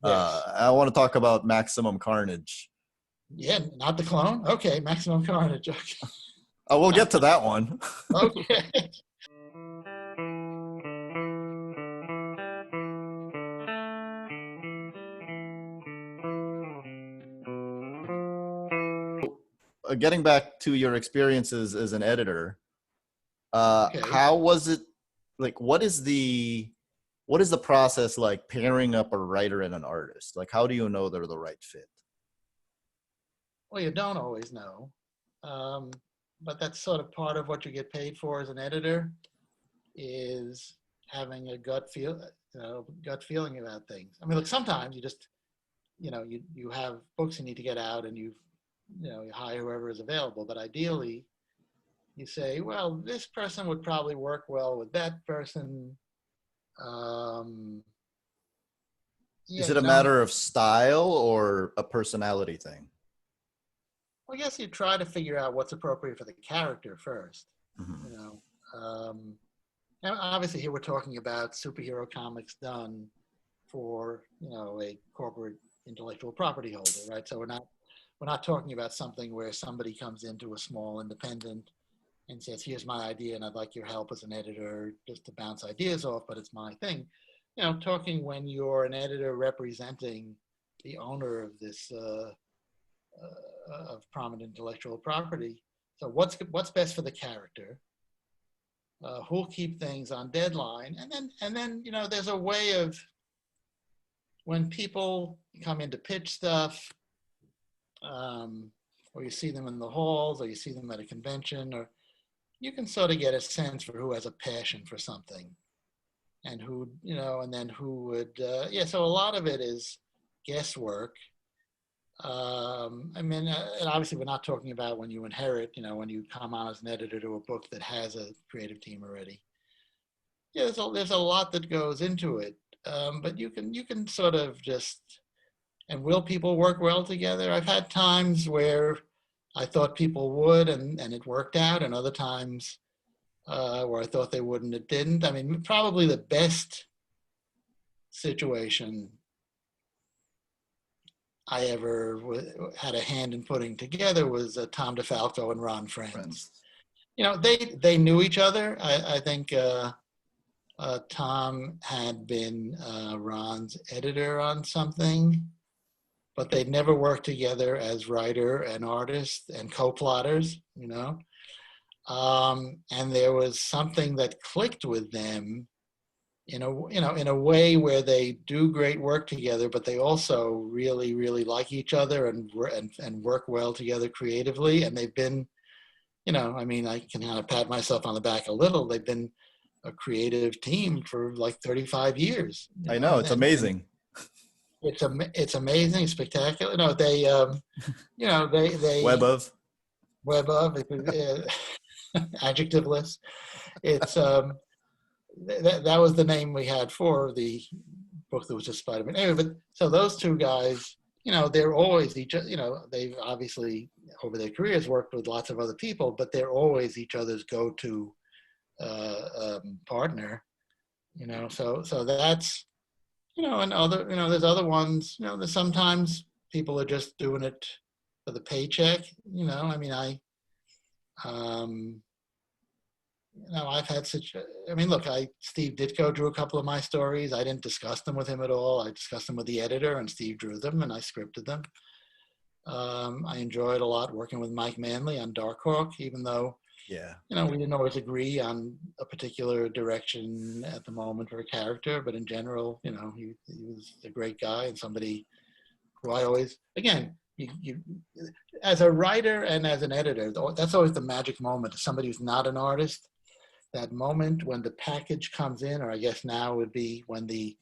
Yes. I want to talk about Maximum Carnage. Yeah, not the clone? Okay, Maximum Carnage. Okay. Oh, we'll get to that one. Okay. Getting back to your experiences as an editor, Okay. how was it? Like, what is the process like pairing up a writer and an artist? Like, how do you know they're the right fit? Well, you don't always know, but that's sort of part of what you get paid for as an editor, is having a gut feeling about things. I mean, look, sometimes you just, you have books you need to get out, and you hire whoever is available. But ideally, you say, well, this person would probably work well with that person. Yeah, Is it a matter of style or a personality thing? I guess you try to figure out what's appropriate for the character first. Mm-hmm. And obviously here we're talking about superhero comics done for a corporate intellectual property holder, right? So we're not talking about something where somebody comes into a small independent and says, here's my idea and I'd like your help as an editor just to bounce ideas off, but it's my thing. Talking when you're an editor representing the owner of this of prominent intellectual property. So what's best for the character? Who'll keep things on deadline? And then there's a way of, when people come in to pitch stuff, or you see them in the halls, or you see them at a convention, or you can sort of get a sense for who has a passion for something, and who, and then who would, so a lot of it is guesswork. I mean, and obviously we're not talking about when you inherit, when you come on as an editor to a book that has a creative team already. Yeah, there's a lot that goes into it, but you can sort of just, and will people work well together? I've had times where I thought people would, and it worked out, and other times where I thought they wouldn't, it didn't. I mean, probably the best situation I ever had a hand in putting together was Tom DeFalco and Ron Friends. They knew each other. I think Tom had been Ron's editor on something, but they'd never worked together as writer and artist and co-plotters, and there was something that clicked with them in a way where they do great work together, but they also really, really like each other and work well together creatively. And they've been, I mean, I can kind of pat myself on the back a little. They've been a creative team for like 35 years. I know, it's amazing. It's amazing, spectacular. No, they, they Web of adjectiveless. It's that was the name we had for the book that was just Spiderman. Anyway, but so those two guys, they're always they've obviously over their careers worked with lots of other people, but they're always each other's go-to partner. So that's, and other, there's other ones, there's sometimes people are just doing it for the paycheck. I mean, I've had Steve Ditko drew a couple of my stories. I didn't discuss them with him at all. I discussed them with the editor, and Steve drew them, and I scripted them. I enjoyed a lot working with Mike Manley on Darkhawk, even though, we didn't always agree on a particular direction at the moment for a character, but in general, he was a great guy and somebody who I always, again, you as a writer and as an editor, that's always the magic moment. Somebody who's not an artist, that moment when the package comes in, or I guess now would be when the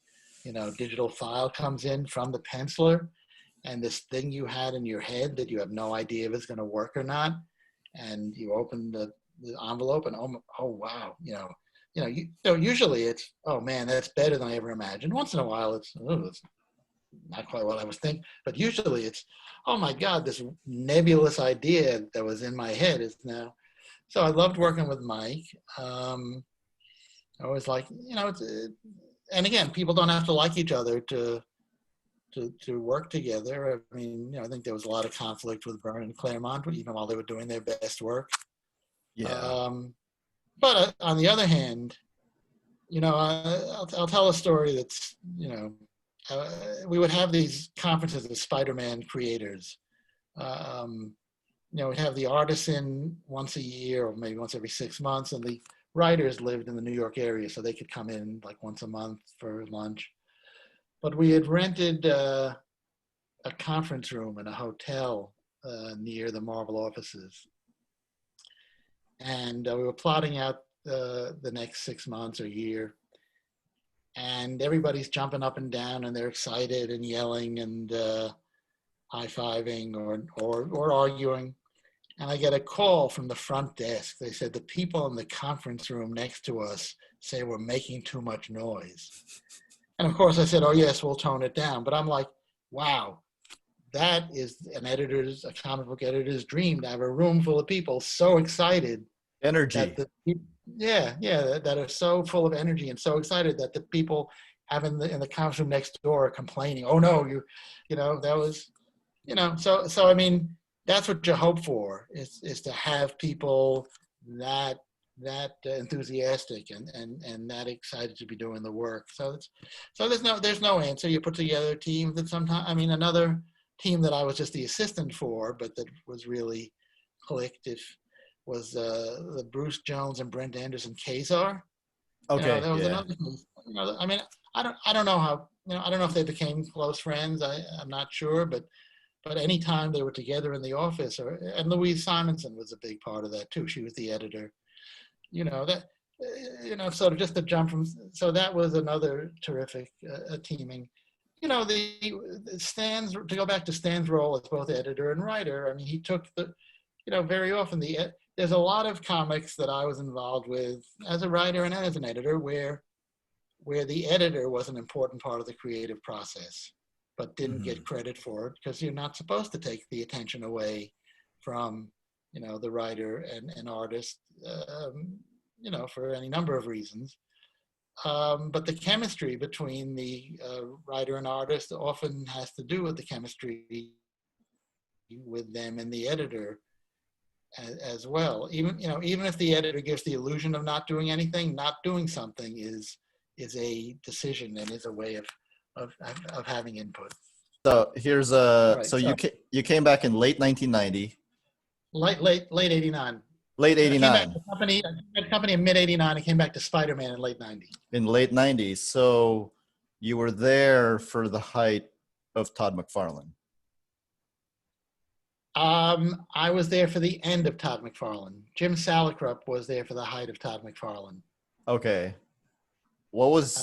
digital file comes in from the penciler, and this thing you had in your head that you have no idea if it's going to work or not, and you open the envelope and oh wow, usually it's, oh man, that's better than I ever imagined. Once in a while it's not quite what I was thinking, but usually it's, oh my God, this nebulous idea that was in my head is now. So I loved working with Mike. I was like, and again, people don't have to like each other to to work together. I mean, I think there was a lot of conflict with Byrne and Claremont, even while they were doing their best work. Yeah. But on the other hand, I'll tell a story that's, we would have these conferences of Spider-Man creators. We'd have the artists in once a year or maybe once every 6 months, and the writers lived in the New York area, so they could come in like once a month for lunch. But we had rented a conference room in a hotel near the Marvel offices. And we were plotting out the next 6 months or year. And everybody's jumping up and down, and they're excited and yelling and high-fiving or arguing. And I get a call from the front desk. They said, the people in the conference room next to us say we're making too much noise. And of course I said, oh yes, we'll tone it down. But I'm like, wow, that is a comic book editor's dream, to have a room full of people so excited. Energy. That are so full of energy and so excited that the people in the conference room next door are complaining. Oh no, that was, so I mean, that's what you hope for, is to have people that enthusiastic and that excited to be doing the work. So there's no answer. You put together teams that sometimes, I mean, another team that I was just the assistant for, but that was really clicked, was the Bruce Jones and Brent Anderson Kazar. Okay. There was another thing. I mean, I don't know how, I don't know if they became close friends. I'm not sure, but anytime they were together in the office, and Louise Simonson was a big part of that too. She was the editor. Sort of just to jump from. So that was another terrific teaming. Stan's, to go back to Stan's role as both editor and writer. I mean, he took very often there's a lot of comics that I was involved with as a writer and as an editor where the editor was an important part of the creative process, but didn't get credit for it, because you're not supposed to take the attention away from, the writer and artist, for any number of reasons. But the chemistry between the writer and artist often has to do with the chemistry with them and the editor as well. Even if the editor gives the illusion of not doing anything, not doing something is a decision and is a way of having input. So here's you came back in late 1990. Late 89. Late 89. I came back to the company in mid 89 and came back to Spider-Man in late 90. In late 90s. So you were there for the height of Todd McFarlane. I was there for the end of Todd McFarlane. Jim Salicrup was there for the height of Todd McFarlane. Okay. What was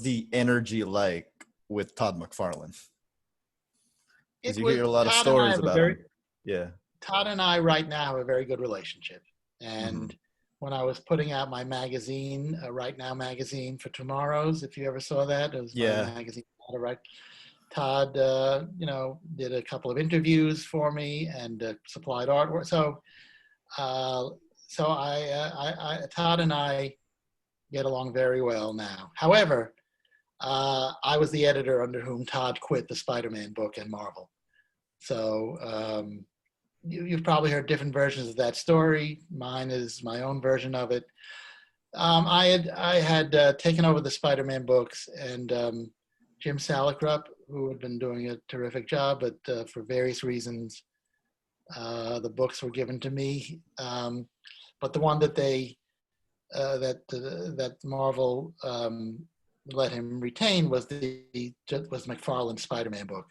the energy like with Todd McFarlane? Because you hear a lot of stories about him. Yeah. Todd and I right now have a very good relationship. And when I was putting out my magazine, Right Now magazine for Tomorrow's, if you ever saw that, it was my magazine. Right. Todd, did a couple of interviews for me and supplied artwork. So Todd and I get along very well now. However, I was the editor under whom Todd quit the Spider-Man book and Marvel. So you've probably heard different versions of that story. Mine is my own version of it. I had taken over the Spider-Man books, and Jim Salicrup, who had been doing a terrific job, but for various reasons, the books were given to me. But the one that that Marvel let him retain was McFarlane's Spider-Man book,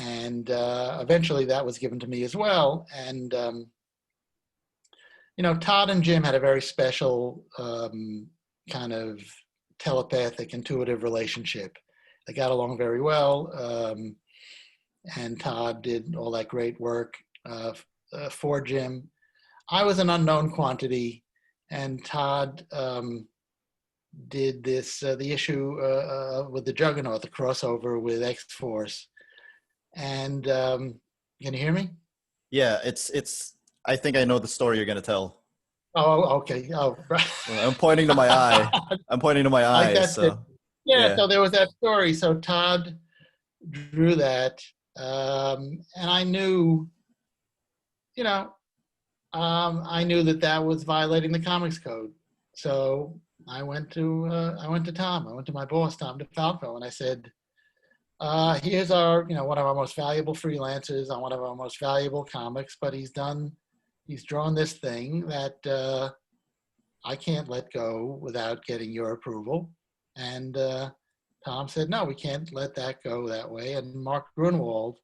and eventually that was given to me as well. And Todd and Jim had a very special kind of telepathic, intuitive relationship. They got along very well, and Todd did all that great work for Jim. I was an unknown quantity, and Todd did the issue with the Juggernaut, the crossover with X-Force. And can you hear me? Yeah, it's. I think I know the story you're going to tell. Oh, okay. Oh, right. I'm pointing to my eye. I'm pointing to my eye. So. Yeah, so there was that story. So Todd drew that, and I knew, I knew that was violating the comics code. So I went to Tom. I went to my boss, Tom DeFalco, and I said, here's our, one of our most valuable freelancers on one of our most valuable comics, but he's drawn this thing that I can't let go without getting your approval. And Tom said, no, we can't let that go that way. And Mark Grunwald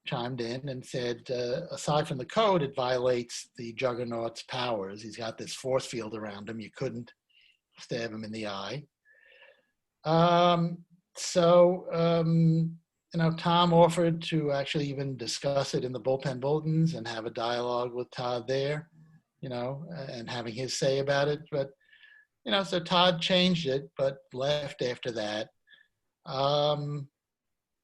chimed in and said, aside from the code, it violates the Juggernaut's powers. He's got this force field around him. You couldn't stab him in the eye. Tom offered to actually even discuss it in the bullpen bulletins and have a dialogue with Todd there, and having his say about it. But, so Todd changed it, but left after that.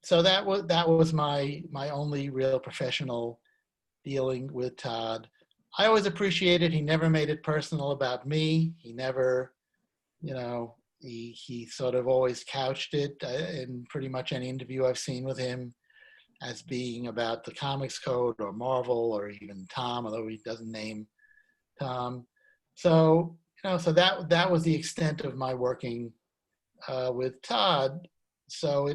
So that was my only real professional dealing with Todd. I always appreciated he never made it personal about me. He never, he sort of always couched it in pretty much any interview I've seen with him as being about the comics code or Marvel or even Tom, although he doesn't name Tom. So, so that was the extent of my working with Todd. So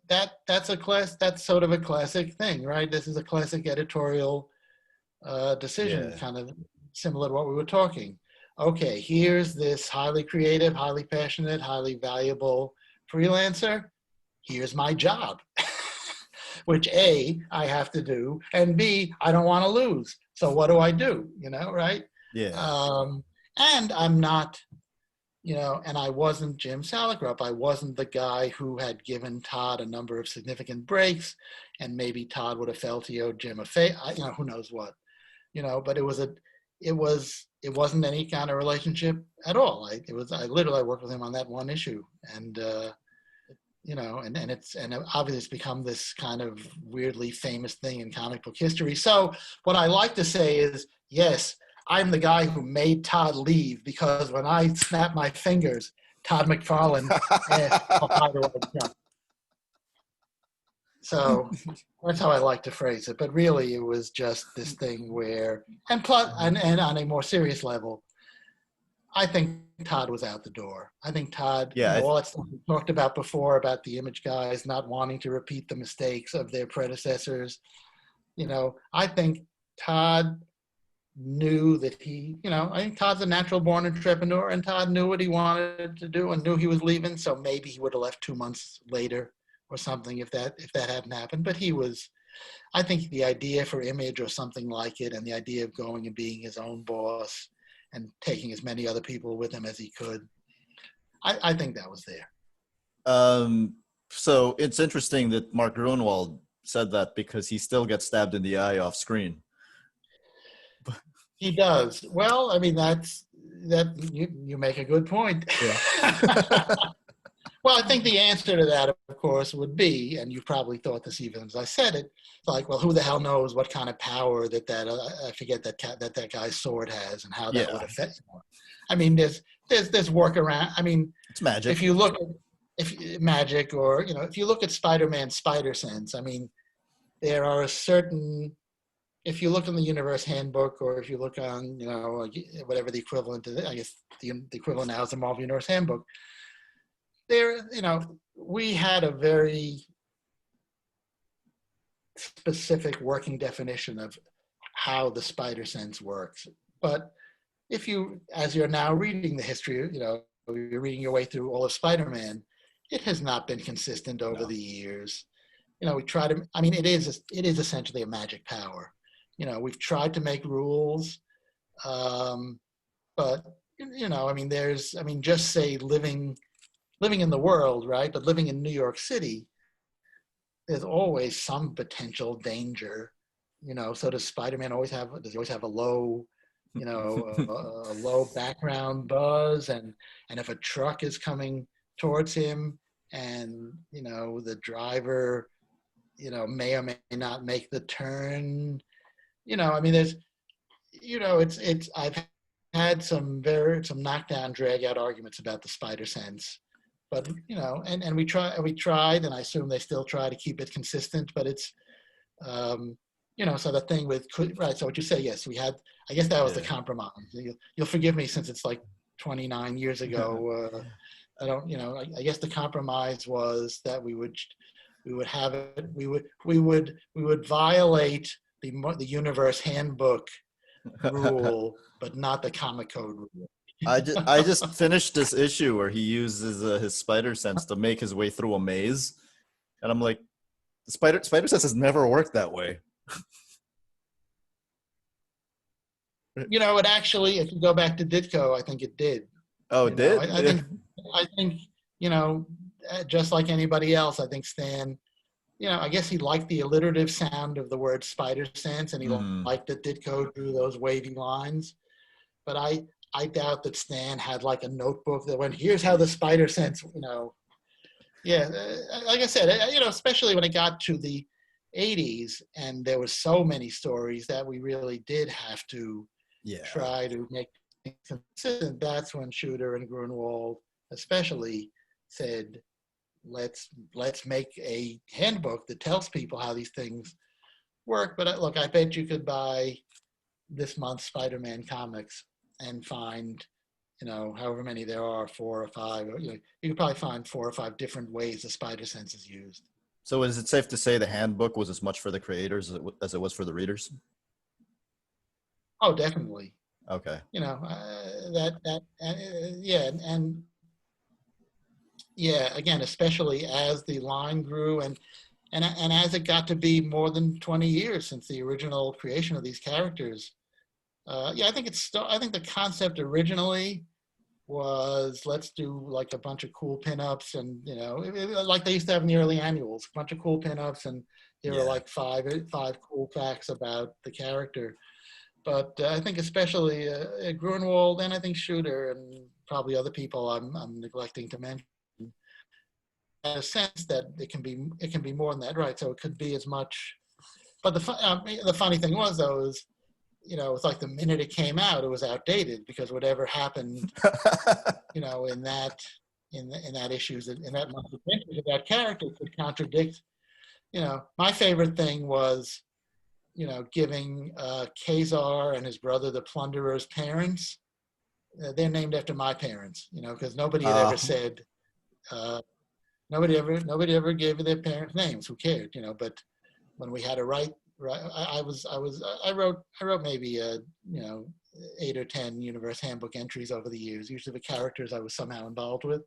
that's sort of a classic thing, right? This is a classic editorial decision, kind of similar to what we were talking. Okay, here's this highly creative, highly passionate, highly valuable freelancer. Here's my job, which A, I have to do, and B, I don't want to lose. So what do I do? Right? Yeah. And I'm not, and I wasn't Jim Salicrup. I wasn't the guy who had given Todd a number of significant breaks, and maybe Todd would have felt he owed Jim a favor. Who knows what, but it wasn't any kind of relationship at all. I literally worked with him on that one issue, and and obviously it's become this kind of weirdly famous thing in comic book history. So what I like to say is, yes, I'm the guy who made Todd leave, because when I snapped my fingers, Todd McFarlane asked, how do I jump? So that's how I like to phrase it. But really, it was just this thing where, and on a more serious level, I think Todd was out the door. I think Todd, all that stuff we talked about before about the Image guys not wanting to repeat the mistakes of their predecessors. I think Todd knew that I think Todd's a natural born entrepreneur, and Todd knew what he wanted to do and knew he was leaving. So maybe he would have left 2 months later or something if that hadn't happened. But I think the idea for Image or something like it, and the idea of going and being his own boss and taking as many other people with him as he could, I think that was there. So it's interesting that Mark Grunwald said that, because he still gets stabbed in the eye off screen. He does. Well, I mean, you make a good point. Yeah. Well, I think the answer to that, of course, would be, and you probably thought this even as I said it, like, well, who the hell knows what kind of power that I forget that guy's sword has, and how that would affect him. I mean, there's workaround. I mean, it's magic. If you look at magic, or if you look at Spider-Man's spider sense, I mean, there are certain. If you look in the Universe Handbook, or if you look on, whatever the equivalent is, I guess the equivalent now is the Marvel Universe Handbook. There, we had a very specific working definition of how the spider sense works. But if you, as you're now reading the history, you're reading your way through all of Spider-Man, it has not been consistent over the years. We try to, I mean, it is essentially a magic power. We've tried to make rules, but, just say living in the world, right? But living in New York City, there's always some potential danger, so does Spider-Man does he always have a low, a low background buzz, and if a truck is coming towards him, and, the driver, may or may not make the turn, there's, I've had some knockdown, drag out arguments about the spider sense. but and we tried, and I assume they still try to keep it consistent, but it's, so the thing with, right, so what you say, yes, we had, I guess that was the compromise. You'll forgive me since it's like 29 years ago. I don't, I guess the compromise was that we would have it, we would violate the universe handbook rule, but not the comic code rule. I just finished this issue where he uses his spider sense to make his way through a maze, and I'm like, the spider sense has never worked that way. It actually, if you go back to Ditko, I think it did. Oh, it did? I think, just like anybody else, I think Stan, I guess he liked the alliterative sound of the word spider sense, and he liked that Ditko drew those wavy lines. But I doubt that Stan had like a notebook that went, here's how the spider sense, like I said, especially when it got to the 80s and there was so many stories that we really did have to try to make things consistent. That's when Shooter and Grunwald especially said, let's make a handbook that tells people how these things work. But look, I bet you could buy this month's Spider-Man comics and find, however many there are, 4 or 5, you could probably find 4 or 5 different ways the spider sense is used. So is it safe to say the handbook was as much for the creators as it was for the readers? Oh, definitely. Okay. Again, especially as the line grew and as it got to be more than 20 years since the original creation of these characters. I think the concept originally was, let's do like a bunch of cool pinups, and like they used to have in the early annuals, a bunch of cool pinups, and there were like five cool facts about the character. But I think especially Grunwald, and I think Shooter, and probably other people I'm neglecting to mention, had a sense that it can be more than that, right? So it could be as much. But the funny thing was, though, is it's like the minute it came out, it was outdated, because whatever happened, in that issues, in that month of that character could contradict. My favorite thing was, giving Kazar and his brother the Plunderer's parents. They're named after my parents, because nobody had ever said, nobody ever gave their parents names. Who cared, But when we had to write, I wrote maybe 8 or 10 universe handbook entries over the years, usually the characters I was somehow involved with.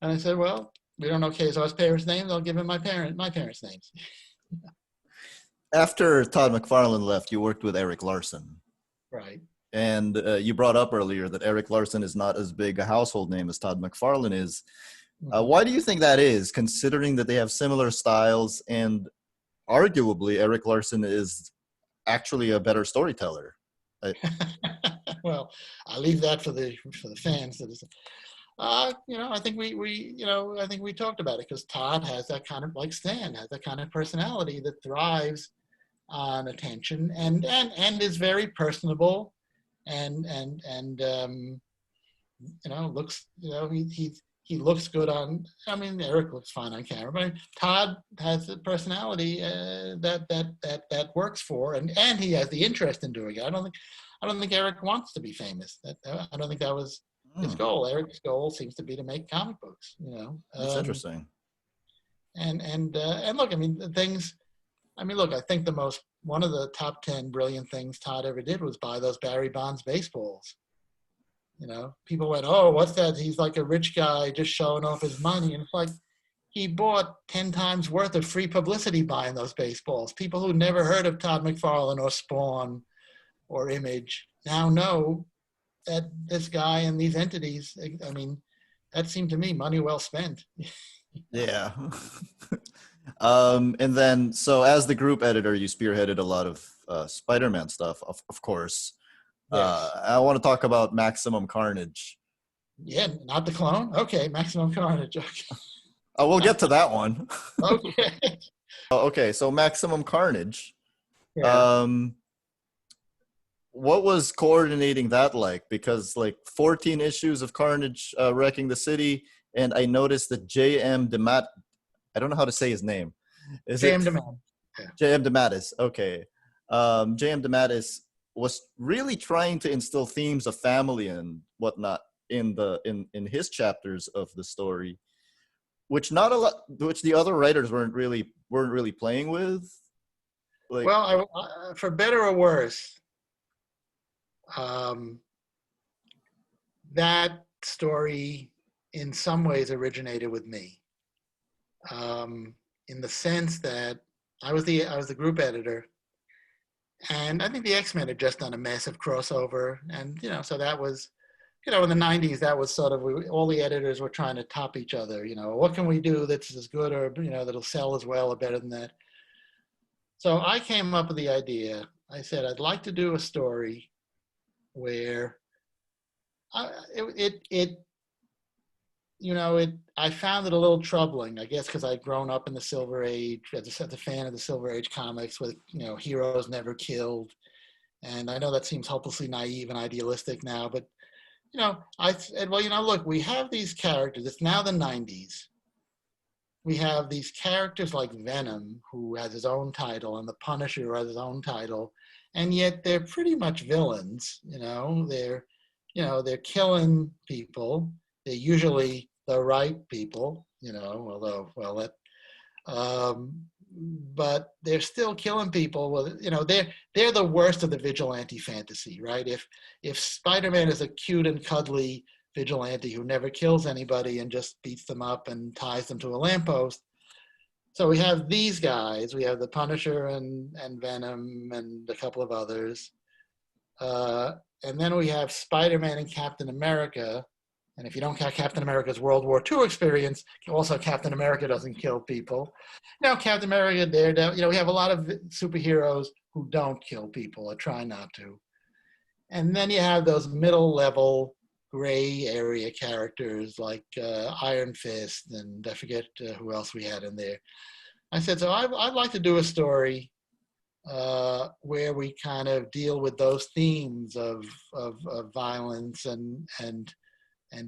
And I said, well, we don't know Kazar's parents' names. I'll give him my parents' names. After Todd McFarlane left, you worked with Eric Larson. Right. And you brought up earlier that Eric Larson is not as big a household name as Todd McFarlane is. Why do you think that is, considering that they have similar styles, and arguably Eric Larson is actually a better storyteller? Well, I'll leave that for the fans. I think I think we talked about it, because Todd has that kind of, like Stan, has that kind of personality that thrives on attention and is very personable and looks, he looks good on, Eric looks fine on camera, but Todd has a personality that works for, and he has the interest in doing it. I don't think Eric wants to be famous. I don't think that was his goal. Eric's goal seems to be to make comic books, That's interesting. And look, I think one of the top 10 brilliant things Todd ever did was buy those Barry Bonds baseballs. People went, oh, what's that? He's like a rich guy just showing off his money. And it's like, he bought 10 times worth of free publicity buying those baseballs. People who never heard of Todd McFarlane or Spawn or Image now know that this guy and these entities, that seemed to me money well spent. Yeah. And then, so as the group editor, you spearheaded a lot of Spider-Man stuff, of course. Yes. I want to talk about Maximum Carnage. Yeah, not the clone? Okay, Maximum Carnage. Okay. Oh, we'll get to that one. Okay. Okay, so Maximum Carnage. Yeah. What was coordinating that like? Because 14 issues of Carnage wrecking the city, and I noticed that J.M. Demat, I don't know how to say his name. Is Jam it Demand. J.M. DeMatteis? Okay. J.M. DeMatteis was really trying to instill themes of family and whatnot in his chapters of the story, which the other writers weren't really playing with. Like, Well, for better or worse, um, that story in some ways originated with me, in the sense that I was the group editor, and I think the X-Men had just done a massive crossover, and so that was, in the '90s, that was sort of, all the editors were trying to top each other. What can we do that's as good, or that'll sell as well or better than that? So I came up with the idea. I said I'd like to do a story where I found it a little troubling, I guess, because I'd grown up in the Silver Age, as a fan of the Silver Age comics, with heroes never killed, and I know that seems hopelessly naive and idealistic now, but I said, well, look, we have these characters. It's now the '90s. We have these characters like Venom, who has his own title, and the Punisher, who has his own title, and yet they're pretty much villains. They're killing people. They're usually the right people. Although, well, but they're still killing people. Well, they're the worst of the vigilante fantasy, right? If Spiderman is a cute and cuddly vigilante who never kills anybody and just beats them up and ties them to a lamppost. So we have these guys. We have the Punisher and Venom and a couple of others. And then we have Spider-Man and Captain America. And if you don't count Captain America's World War II experience, also Captain America doesn't kill people. Captain America, Daredevil, we have a lot of superheroes who don't kill people or try not to. And then you have those middle-level gray area characters like Iron Fist, and I forget who else we had in there. I said, so I'd like to do a story where we kind of deal with those themes of violence and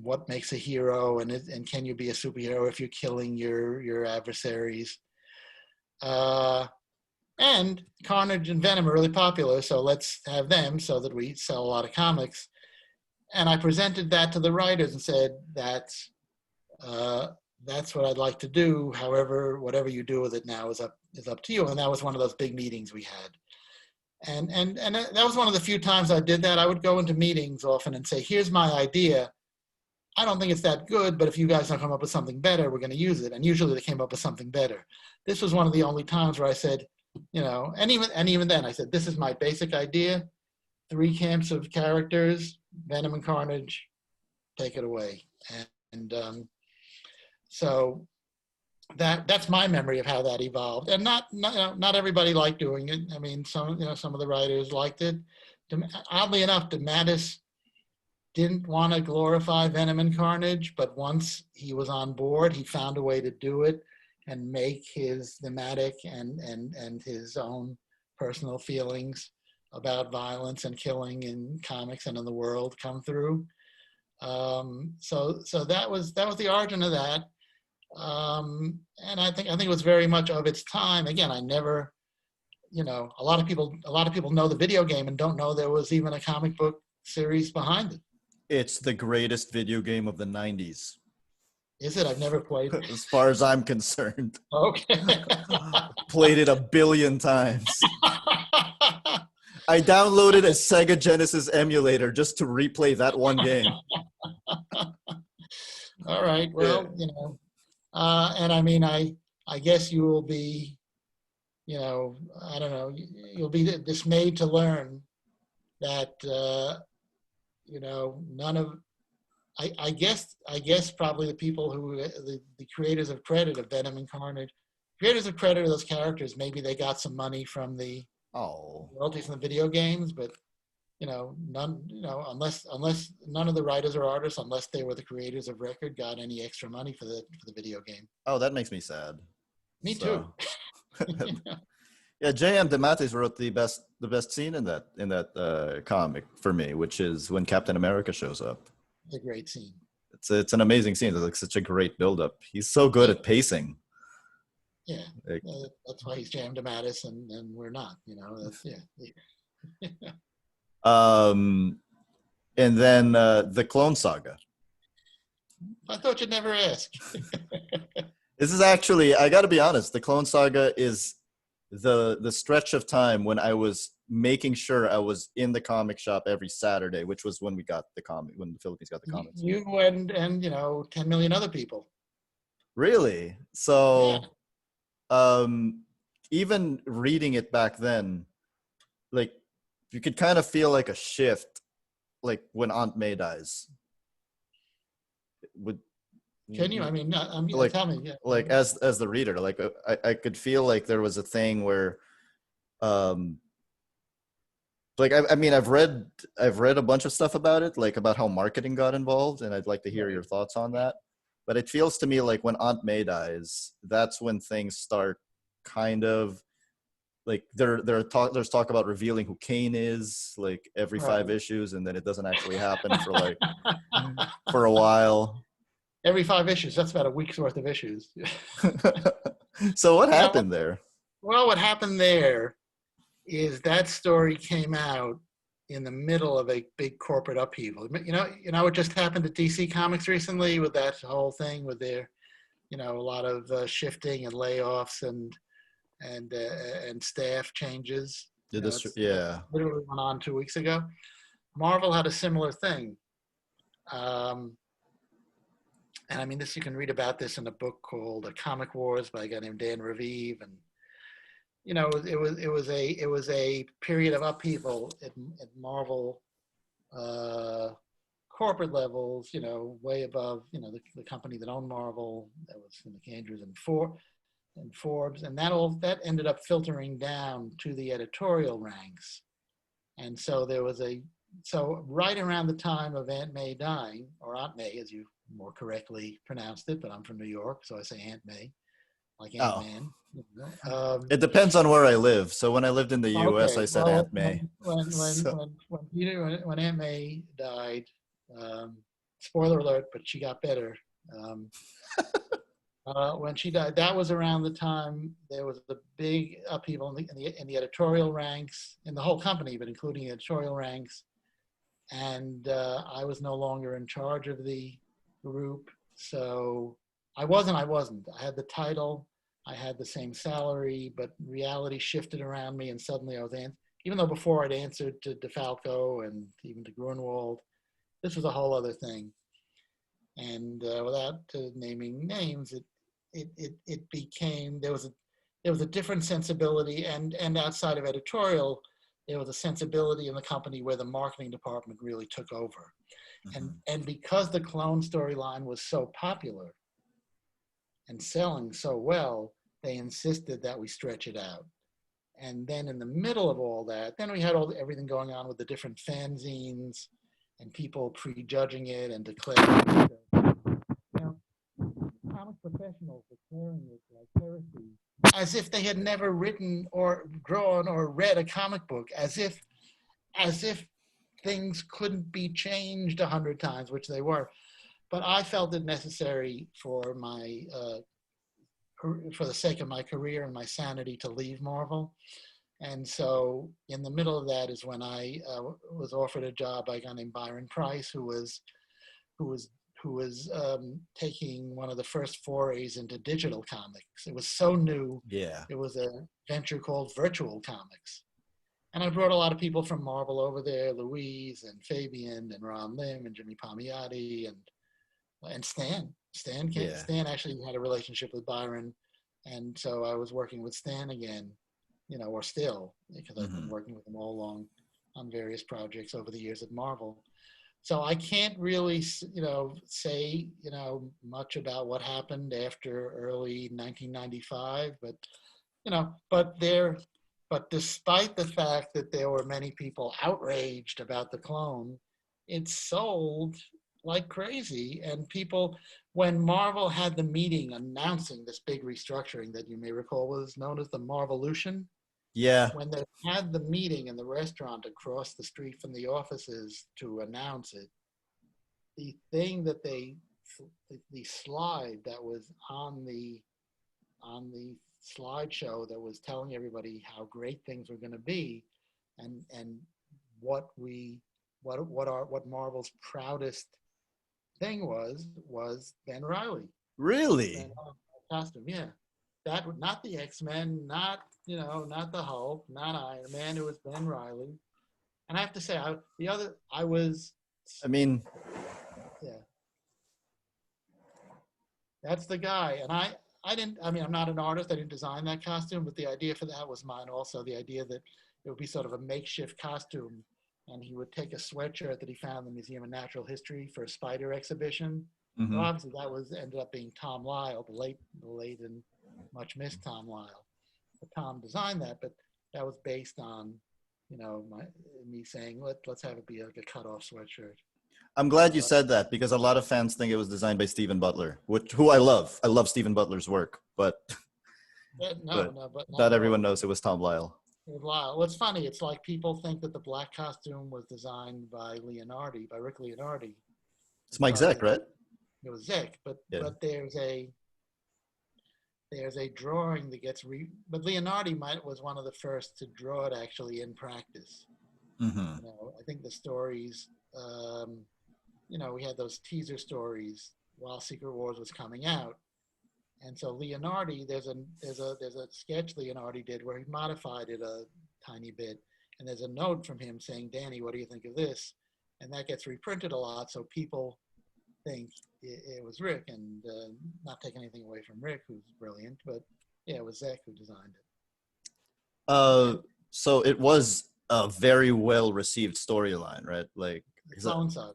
what makes a hero, and can you be a superhero if you're killing your adversaries? And Carnage and Venom are really popular, so let's have them so that we sell a lot of comics. And I presented that to the writers and said, that's what I'd like to do. However, whatever you do with it now is up to you. And that was one of those big meetings we had. And that was one of the few times I did that. I would go into meetings often and say, here's my idea. I don't think it's that good, but if you guys don't come up with something better, we're going to use it. And usually they came up with something better. This was one of the only times where I said, and even then I said, this is my basic idea. 3 camps of characters, Venom and Carnage, take it away. And so that's my memory of how that evolved. And not everybody liked doing it. I mean, some of the writers liked it. Oddly enough, DeMatteis didn't want to glorify Venom and Carnage, but once he was on board, he found a way to do it and make his thematic and his own personal feelings about violence and killing in comics and in the world come through. So that was the origin of that. And I think it was very much of its time. Again, I never, a lot of people know the video game and don't know there was even a comic book series behind it. It's the greatest video game of the '90s. Is it? I've never played it. As far as I'm concerned. Okay. Played it 1 billion times. I downloaded a Sega Genesis emulator just to replay that one game. All right. Well, and I mean, I guess you will be, I don't know, you'll be dismayed to learn that, none of, I guess probably the people who, the creators of credit of Venom and Carnage, creators of credit of those characters, maybe they got some money from the royalties from the video games, but none, unless none of the writers or artists, unless they were the creators of record, got any extra money for the video game. Oh, that makes me sad. Me too. Yeah, J.M. DeMatteis wrote the best scene in that comic for me, which is when Captain America shows up. It's a great scene. It's an amazing scene. It's like such a great buildup. He's so good at pacing. Yeah, Like, that's why he's Jam Mattis and we're not. You know, that's, yeah. and then the Clone Saga. I thought you'd never ask. This is actually, I got to be honest, the Clone Saga is the stretch of time when I was making sure I was in the comic shop every Saturday, which was when we got the comic, when the Philippines got the comics. You and 10 million other people. Really? So, even reading it back then, like you could kind of feel like a shift, like when Aunt May dies. Can you? I mean, like, tell me. Yeah. Like as the reader, like I could feel like there was a thing where, like I mean I've read a bunch of stuff about it, like about how marketing got involved, and I'd like to hear your thoughts on that. But it feels to me like when Aunt May dies, that's when things start kind of like there's talk about revealing who Kane is, like every 5 issues, and then it doesn't actually happen for like for a while. Every 5 issues, that's about a week's worth of issues. So what happened there? Well, what happened there is that story came out in the middle of a big corporate upheaval. You know what just happened to DC Comics recently with that whole thing with their, a lot of shifting and layoffs and staff changes. Yeah. Literally went on 2 weeks ago. Marvel had a similar thing. And I mean, you can read about this in a book called Comic Wars by a guy named Dan Raviv. And, it was a period of upheaval at Marvel corporate levels, way above, the company that owned Marvel. That was Andrews and Forbes. And that ended up filtering down to the editorial ranks. And so so right around the time of Aunt May dying, or Aunt May, as you more correctly pronounced it, but I'm from New York, so I say Aunt May, like Ant-Man. It depends on where I live. So when I lived in the U.S., I said Aunt May. When Aunt May died, spoiler alert, but she got better. When she died, that was around the time there was the big upheaval in the editorial ranks, in the whole company, but including the editorial ranks. And I was no longer in charge of the group. So I wasn't. I had the title, I had the same salary, but reality shifted around me, and suddenly I was even though before I'd answered to DeFalco and even to Grunwald, this was a whole other thing. And without naming names, it became, there was a different sensibility, and outside of editorial, there was a sensibility in the company where the marketing department really took over. And because the Clone storyline was so popular and selling so well, they insisted that we stretch it out. And then in the middle of all that, then we had everything going on with the different fanzines and people prejudging it and declaring comic professionals declaring it like heresy, as if they had never written or drawn or read a comic book, as if things couldn't be changed 100 times, which they were. But I felt it necessary for the sake of my career and my sanity to leave Marvel. And so in the middle of that is when I was offered a job by a guy named Byron Price, who was taking one of the first forays into digital comics. It was so new. Yeah. It was a venture called Virtual Comics. And I brought a lot of people from Marvel over there, Louise and Fabian and Ron Lim and Jimmy Palmiotti and Stan. Stan actually had a relationship with Byron. And so I was working with Stan again, or still, because I've been working with him all along on various projects over the years at Marvel. So I can't really, say, much about what happened after early 1995, but despite the fact that there were many people outraged about the Clone, it sold like crazy. And people, when Marvel had the meeting announcing this big restructuring that you may recall was known as the Marvolution. Yeah. When they had the meeting in the restaurant across the street from the offices to announce it, the thing that they the slide that was on the slideshow that was telling everybody how great things were going to be, and what Marvel's proudest thing was Ben Reilly. Really? Ben Reilly's costume, yeah. That would not the X-Men, not the Hulk, not Iron Man. It was Ben Reilly, and I have to say, I mean, yeah, that's the guy. And I didn't. I mean, I'm not an artist. I didn't design that costume, but the idea for that was mine also. The idea that it would be sort of a makeshift costume, and he would take a sweatshirt that he found in the Museum of Natural History for a spider exhibition. So mhm. obviously that ended up being Tom Lyle, the late and much missed Tom Lyle. But Tom designed that, but that was based on, me saying let's have it be like a cut-off sweatshirt. I'm glad you Uh, said that because a lot of fans think it was designed by Stephen Butler, who I love. I love Stephen Butler's work, but but but not not at everyone all. knows it was Tom Lyle. With Lyle. What's funny, it's like people think that the black costume was designed by Rick Leonardi, It's Mike because Zeck, right? it was Zick, but Yeah. there's a drawing that gets but Leonardi was one of the first to draw it actually in practice. Mm-hmm. I think the stories, we had those teaser stories while Secret Wars was coming out, and so Leonardi, there's a sketch Leonardi did where he modified it a tiny bit, and there's a note from him saying, "Danny, what do you think of this?" And that gets reprinted a lot, so people think it was Rick, and not taking anything away from Rick, who's brilliant, but yeah, it was Zach who designed it. So it was a very well received storyline, right? Like, The Clone Saga.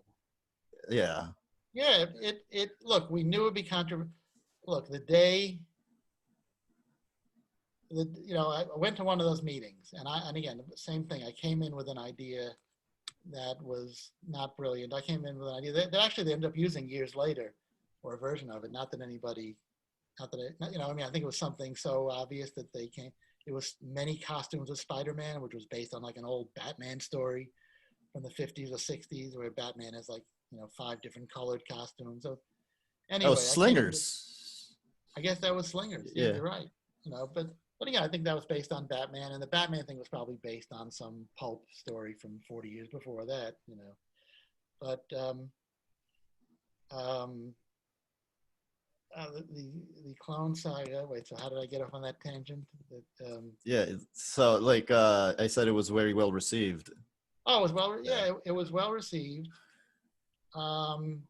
yeah. Yeah, it look, we knew it'd be controversial. Look, I went to one of those meetings, and again, same thing. I came in with an idea that was not brilliant. I came in with an idea that actually they ended up using years later, or a version of it. Not that anybody, I think it was something so obvious that it was many costumes of Spider-Man, which was based on like an old Batman story from the 50s or 60s, where Batman has 5 different colored costumes. So anyway, Slingers. I guess that was Slingers. Yeah, you're right. But again, I think that was based on Batman, and the Batman thing was probably based on some pulp story from 40 years before that. But the Clone Saga. Wait, so how did I get off on that tangent? Yeah. So I said, it was very well received. Oh, it was well. Yeah, it was well received. And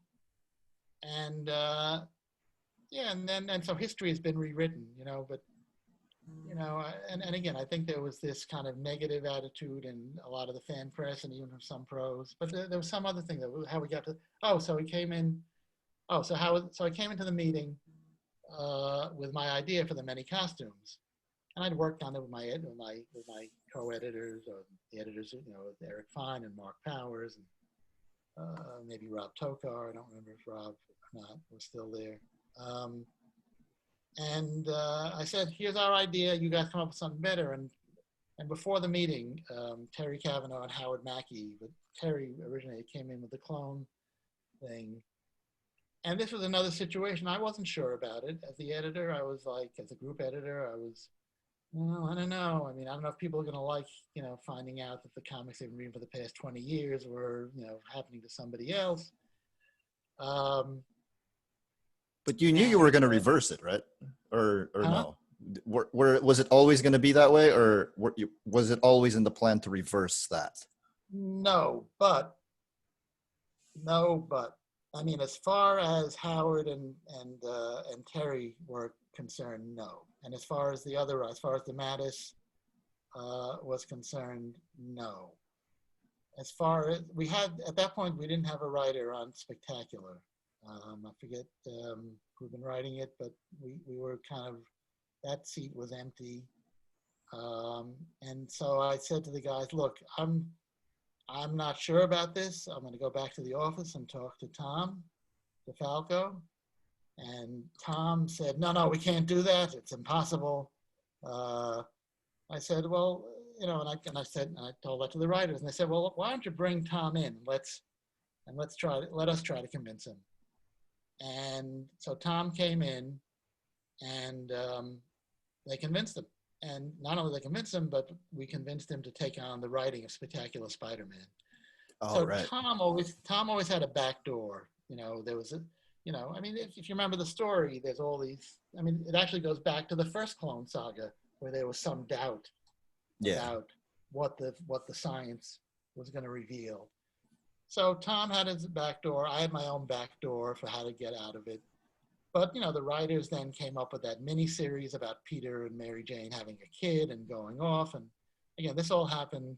so history has been rewritten. But and again, I think there was this kind of negative attitude in a lot of the fan press and even from some pros. But there was some other thing how we got to. So he came in. So I came into the meeting with my idea for the many costumes, and I'd worked on it with my co-editors, or the editors, Eric Fine and Mark Powers, and maybe Rob Tokar. I don't remember if Rob or not was still there. And I said, "Here's our idea. You guys come up with something better." And before the meeting, Terry Cavanaugh and Howard Mackey, but Terry originally came in with the clone thing. And this was another situation. I wasn't sure about it. As the editor, I was like, as a group editor, I was, I don't know. I mean, I don't know if people are going to like, finding out that the comics they've been reading for the past 20 years were, happening to somebody else. But you knew you were going to reverse it, right? Or no? Was it always going to be that way, or was it always in the plan to reverse that? No, but I mean, as far as Howard and Terry were concerned, no. And as far as the Mattis was concerned, no. As far as at that point, we didn't have a writer on Spectacular. I forget who'd been writing it, but we were kind of, that seat was empty. And so I said to the guys, "Look, I'm not sure about this. I'm going to go back to the office and talk to Tom DeFalco." And Tom said, no, we can't do that. It's impossible. I said, well, and I told that to the writers, and they said, well, why don't you bring Tom in? Let us try to convince him. And so Tom came in, and they convinced him. And not only they convinced him, but we convinced him to take on the writing of Spectacular Spider-Man. Oh, So right. Tom always had a back door. There was I mean, if you remember the story, there's all these. I mean, it actually goes back to the first Clone Saga, where there was some doubt Yeah. about what the science was going to reveal. So Tom had his back door. I had my own back door for how to get out of it. But the writers then came up with that mini series about Peter and Mary Jane having a kid and going off. And again, this all happened,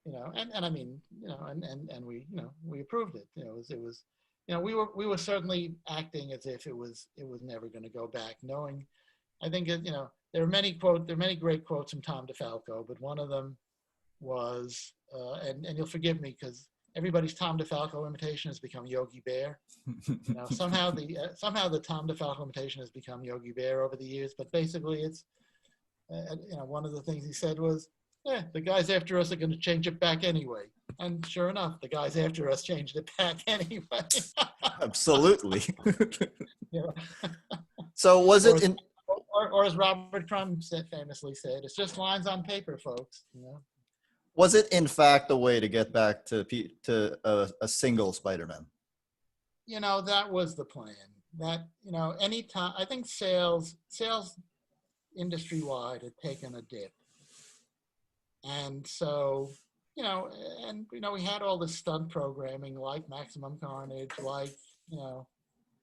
and I mean, and we approved it. It was we were certainly acting as if it was never going to go back, knowing. I think there are many great quotes from Tom DeFalco, but one of them was, and you'll forgive me because everybody's Tom DeFalco imitation has become Yogi Bear. Somehow the Tom DeFalco imitation has become Yogi Bear over the years, but basically it's, one of the things he said was, the guys after us are going to change it back anyway. And sure enough, the guys after us changed it back anyway. Absolutely. You know? So was it in? Or as Robert Crumb famously said, it's just lines on paper, folks. Was it in fact a way to get back to a single Spider-Man? That was the plan. That anytime, I think sales industry wide had taken a dip, and so we had all this stunt programming like Maximum Carnage, like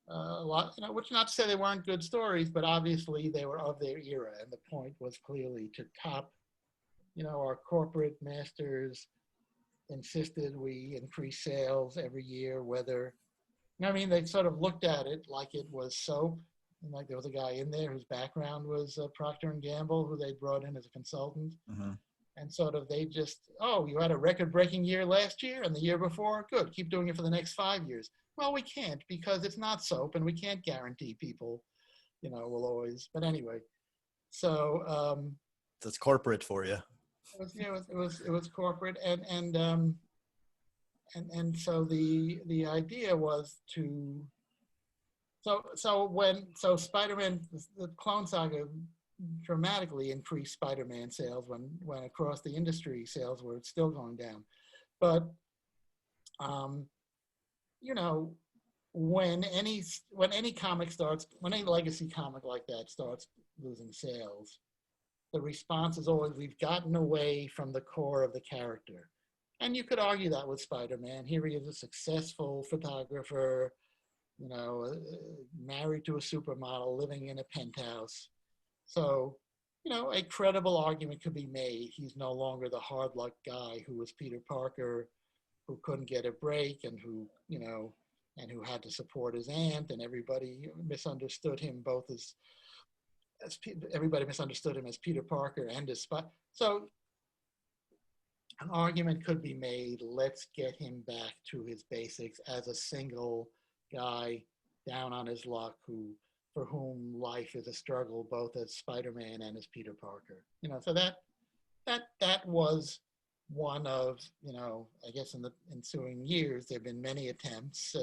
a lot, which not to say they weren't good stories, but obviously they were of their era, and the point was clearly to top. Our corporate masters insisted we increase sales every year, whether, they sort of looked at it like it was soap. And like there was a guy in there whose background was Procter & Gamble, who they brought in as a consultant. Mm-hmm. And sort of they just, you had a record-breaking year last year and the year before? Good, keep doing it for the next 5 years. Well, we can't because it's not soap and we can't guarantee people, will always. But anyway, so. That's corporate for you. It was corporate, and so the idea was to so Spider-Man, the Clone Saga dramatically increased Spider-Man sales when across the industry sales were still going down, but when any comic starts, when any legacy comic like that starts losing sales, the response is always, we've gotten away from the core of the character. And you could argue that with Spider-Man. Here he is, a successful photographer, married to a supermodel, living in a penthouse. So, a credible argument could be made. He's no longer the hard luck guy who was Peter Parker, who couldn't get a break and who had to support his aunt, and everybody misunderstood him both as everybody misunderstood him as Peter Parker and as So an argument could be made, let's get him back to his basics as a single guy down on his luck for whom life is a struggle, both as Spider-Man and as Peter Parker. So that was one of, I guess in the ensuing years, there have been many attempts,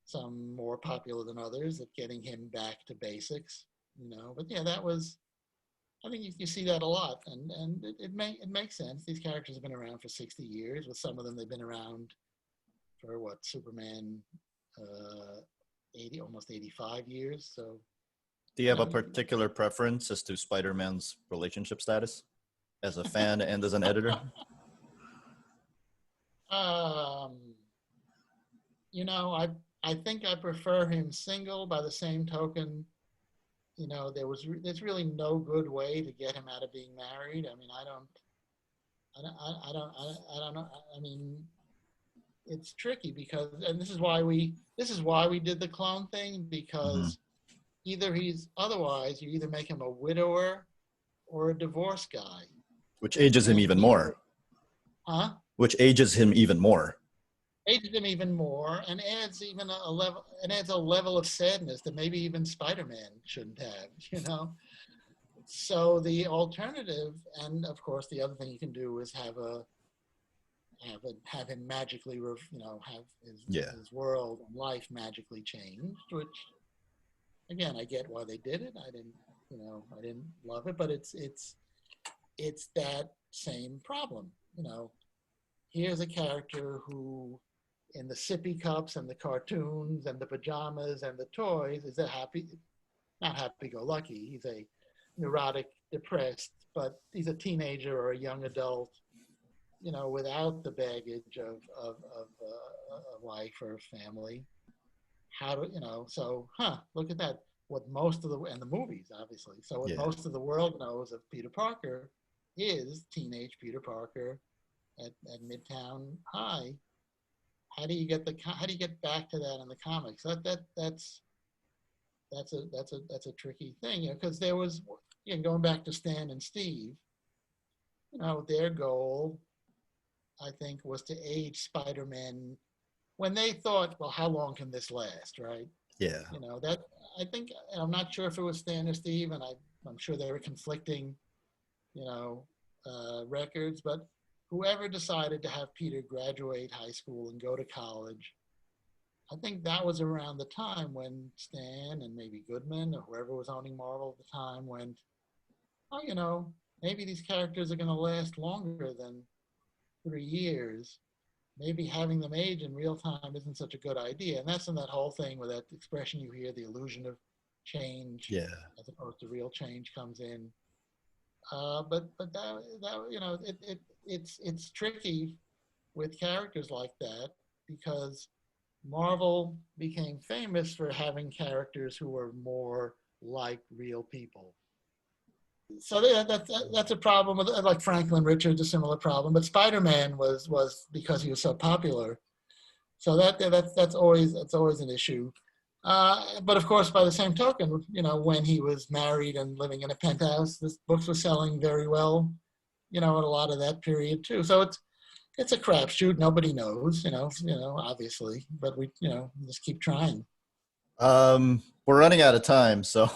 some more popular than others, at getting him back to basics. But yeah, that was, I think you see that a lot, and it makes sense. These characters have been around for 60 years. With some of them, they've been around for Superman, almost 85 years. So, do you have a particular preference as to Spider-Man's relationship status as a fan and as an editor? I think I prefer him single. By the same token, there's really no good way to get him out of being married. I mean, I don't know. I mean, it's tricky because, and this is why we did the clone thing, because otherwise you either make him a widower or a divorced guy. Which ages him even more. Huh? Which ages him even more. Ages him even more, and adds even a level of sadness that maybe even Spider-Man shouldn't have, So the alternative, and of course the other thing you can do is have have him magically, have Yeah. his world and life magically changed. Which, again, I get why they did it. I didn't love it, but it's that same problem. Here's a character who, in the sippy cups and the cartoons and the pajamas and the toys, is not happy-go-lucky. He's a neurotic, depressed, but he's a teenager or a young adult, without the baggage of a wife or a family. Look at that. What most of and the movies, obviously. So what most of the world knows of Peter Parker is teenage Peter Parker at Midtown High. How do you get back to that in the comics? That's a tricky thing, because there was, going back to Stan and Steve, their goal, I think, was to age Spider-Man when they thought, well, how long can this last, right? Yeah. That, I think, I'm not sure if it was Stan or Steve, and I'm sure they were conflicting, records, but whoever decided to have Peter graduate high school and go to college, I think that was around the time when Stan and maybe Goodman or whoever was owning Marvel at the time went, oh, maybe these characters are going to last longer than 3 years. Maybe having them age in real time isn't such a good idea. And that's in that whole thing where that expression you hear, the illusion of change, as opposed to real change, comes in. But that it's tricky with characters like that, because Marvel became famous for having characters who were more like real people. So that's a problem with, like, Franklin Richards, a similar problem. But Spider-Man was because he was so popular. So that's always an issue. But of course, by the same token, when he was married and living in a penthouse, this books were selling very well, in a lot of that period too. So it's a crapshoot. Nobody knows, obviously, but we just keep trying. We're running out of time, so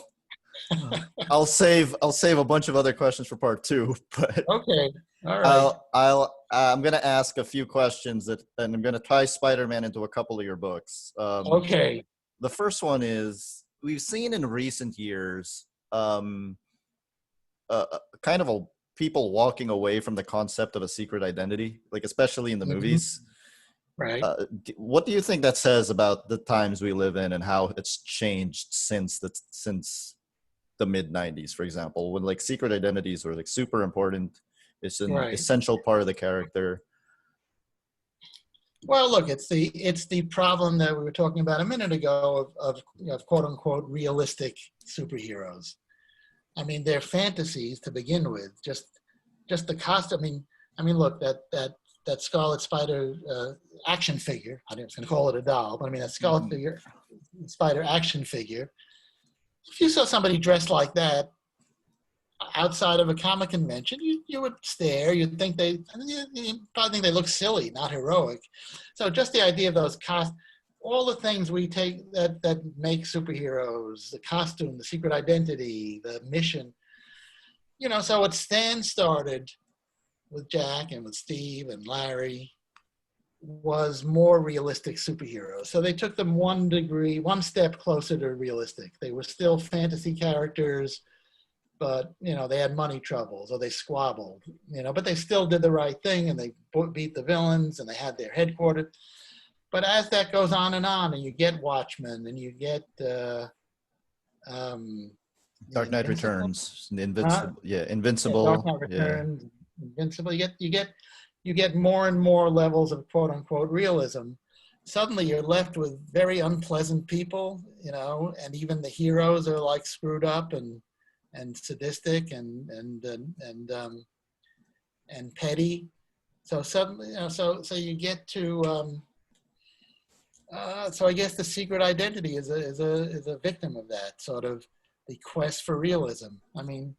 I'll save a bunch of other questions for part 2. But okay, all right. I'm gonna ask a few questions and I'm gonna tie Spider-Man into a couple of your books. Okay. The first one is, we've seen in recent years kind of people walking away from the concept of a secret identity, like especially in the movies. Right. What do you think that says about the times we live in and how it's changed since the mid-90s, for example, when like secret identities were like super important? It's an essential part of the character. Well, look, it's the problem that we were talking about a minute ago of quote unquote realistic superheroes. I mean, they're fantasies to begin with. Just the costume. I mean, look, that Scarlet Spider action figure. I was going to call it a doll, but I mean that Scarlet Spider action figure. If you saw somebody dressed like that outside of a comic convention, you would stare. You probably think they look silly, not heroic. So just the idea of those all the things we take that make superheroes, the costume, the secret identity, the mission. So what Stan started with Jack and with Steve and Larry was more realistic superheroes. So they took them one step closer to realistic. They were still fantasy characters, but they had money troubles or they squabbled, but they still did the right thing and they beat the villains and they had their headquarters. But as that goes on, and you get Watchmen and you get Dark Knight Returns, Invincible. Invincible. Dark Knight Returns, Invincible. You get more and more levels of quote unquote realism. Suddenly you're left with very unpleasant people, and even the heroes are like screwed up and sadistic and petty. So suddenly, so you get to. So I guess the secret identity is a victim of that sort of the quest for realism. I mean,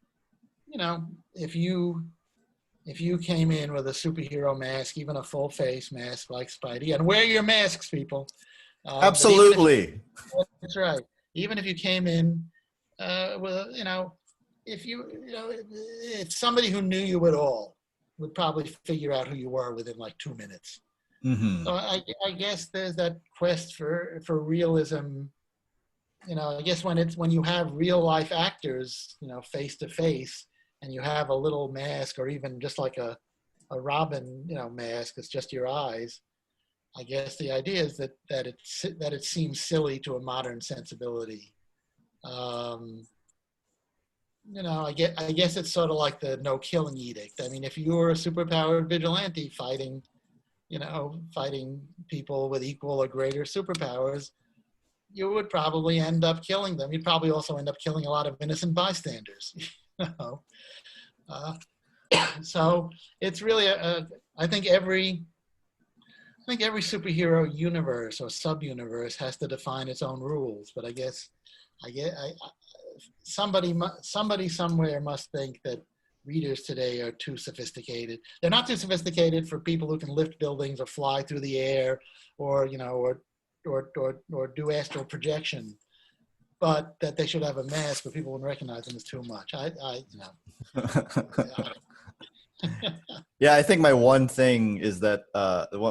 if you came in with a superhero mask, even a full face mask like Spidey, and wear your masks, people. Absolutely. That's right. Even if you came in with, if somebody who knew you at all, would probably figure out who you were within like 2 minutes. Mm-hmm. So I guess there's that quest for realism. I guess when you have real life actors, face to face, and you have a little mask or even just like a Robin, mask, it's just your eyes. I guess the idea is that it seems silly to a modern sensibility. I guess it's sort of like the no killing edict. I mean, if you were a superpowered vigilante fighting people with equal or greater superpowers, you would probably end up killing them. You'd probably also end up killing a lot of innocent bystanders. So it's really I think every superhero universe or sub-universe has to define its own rules. But I guess somebody somewhere must think that readers today are too sophisticated. They're not too sophisticated for people who can lift buildings or fly through the air or do astral projection, but that they should have a mask where people wouldn't recognize them is too much. Yeah, I think my one thing is that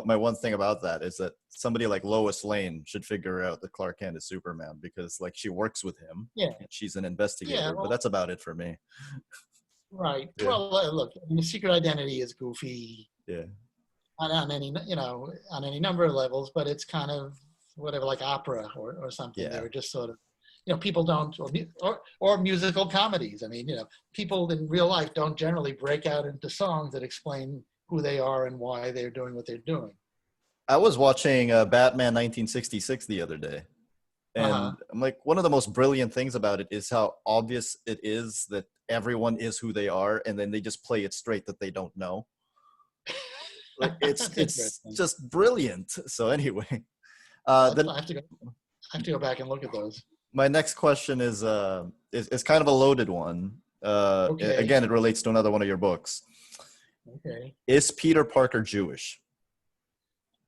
my one thing about that is that somebody like Lois Lane should figure out that Clark Kent is Superman, because like she works with him. Yeah. And she's an investigator, Yeah, well, but that's about it for me. Right. Yeah. Well, look, the Secret Identity is goofy. Yeah. On any number of levels, but it's kind of whatever, like opera or something. Yeah. They were just sort of, people don't, or musical comedies. I mean, people in real life don't generally break out into songs that explain who they are and why they're doing what they're doing. I was watching Batman 1966 the other day, and I'm like, one of the most brilliant things about it is how obvious it is that everyone is who they are, and then they just play it straight that they don't know. Like it's just brilliant. So anyway, I have to go back and look at those. My next question is kind of a loaded one. Okay. Again, it relates to another one of your books. Okay. Is Peter Parker Jewish?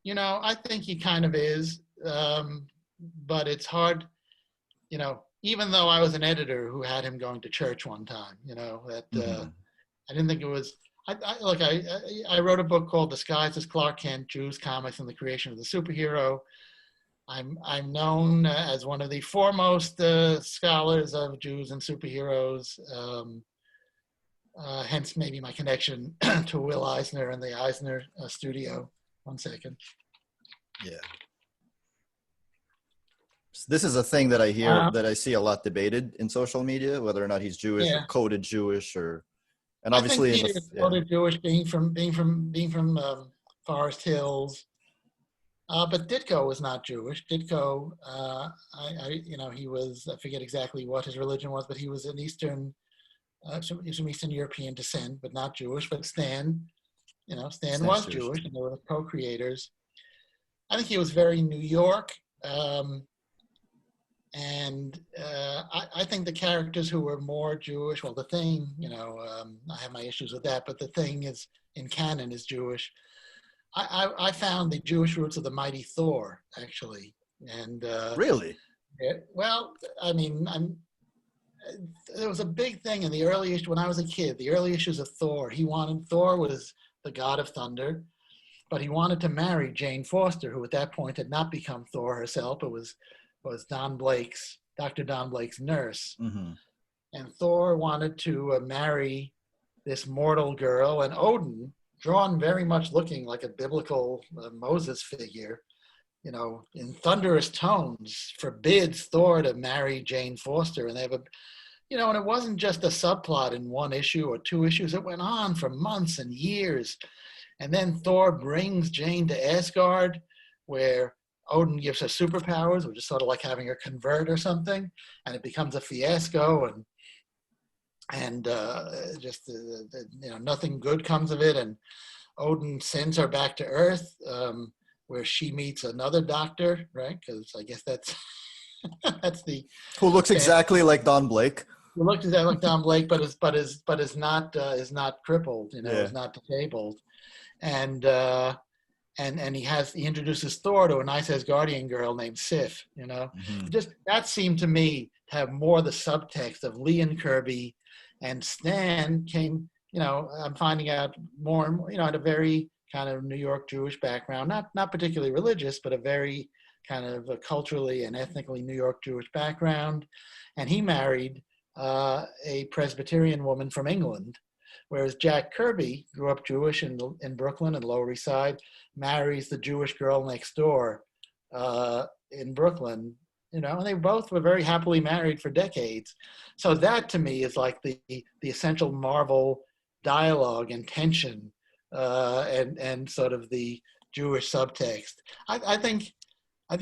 I think he kind of is, but it's hard. Even though I was an editor who had him going to church one time, I didn't think it was. I wrote a book called Disguised as Clark Kent: Jews, Comics, and the Creation of the Superhero. I'm known as one of the foremost scholars of Jews and superheroes. Hence, maybe my connection to Will Eisner and the Eisner studio. 1 second. Yeah. This is a thing that I hear that I see a lot debated in social media, whether or not he's Jewish or coded Jewish, and obviously I think Peter is coded Jewish, being from Forest Hills. But Ditko was not Jewish. Ditko, he was, I forget exactly what his religion was, but he was an he's from Eastern European descent, but not Jewish. But Stan was Jewish, and they were the co-creators. I think he was very New York. And I think the characters who were more Jewish, well, the Thing, I have my issues with that, but the Thing is in canon is Jewish. I found the Jewish roots of the mighty Thor, actually. And really? Well, I mean, there was a big thing in the early issue when I was a kid. The early issues of Thor. Thor was the god of thunder, but he wanted to marry Jane Foster, who at that point had not become Thor herself, but was Dr. Don Blake's nurse. Mm-hmm. And Thor wanted to marry this mortal girl, and Odin, drawn very much looking like a biblical Moses figure, in thunderous tones, forbids Thor to marry Jane Foster. And they have and it wasn't just a subplot in one issue or two issues. It went on for months and years. And then Thor brings Jane to Asgard, where Odin gives her superpowers, which is sort of like having her convert or something. And it becomes a fiasco, and nothing good comes of it. And Odin sends her back to Earth, where she meets another doctor, right? Because I guess that's who looks exactly like Don Blake. Who looks exactly like Don Blake, but is not crippled, is not disabled, and he introduces Thor to a nice Asgardian girl named Sif. Mm-hmm. Just that seemed to me to have more the subtext of Lee and Kirby, and Stan came. I'm finding out more and more, had a very kind of New York Jewish background, not particularly religious, but a very kind of a culturally and ethnically New York Jewish background. And he married a Presbyterian woman from England, whereas Jack Kirby grew up Jewish in Brooklyn and Lower East Side, marries the Jewish girl next door in Brooklyn, and they both were very happily married for decades. So that to me is like the essential Marvel dialogue and tension and sort of the Jewish subtext. I think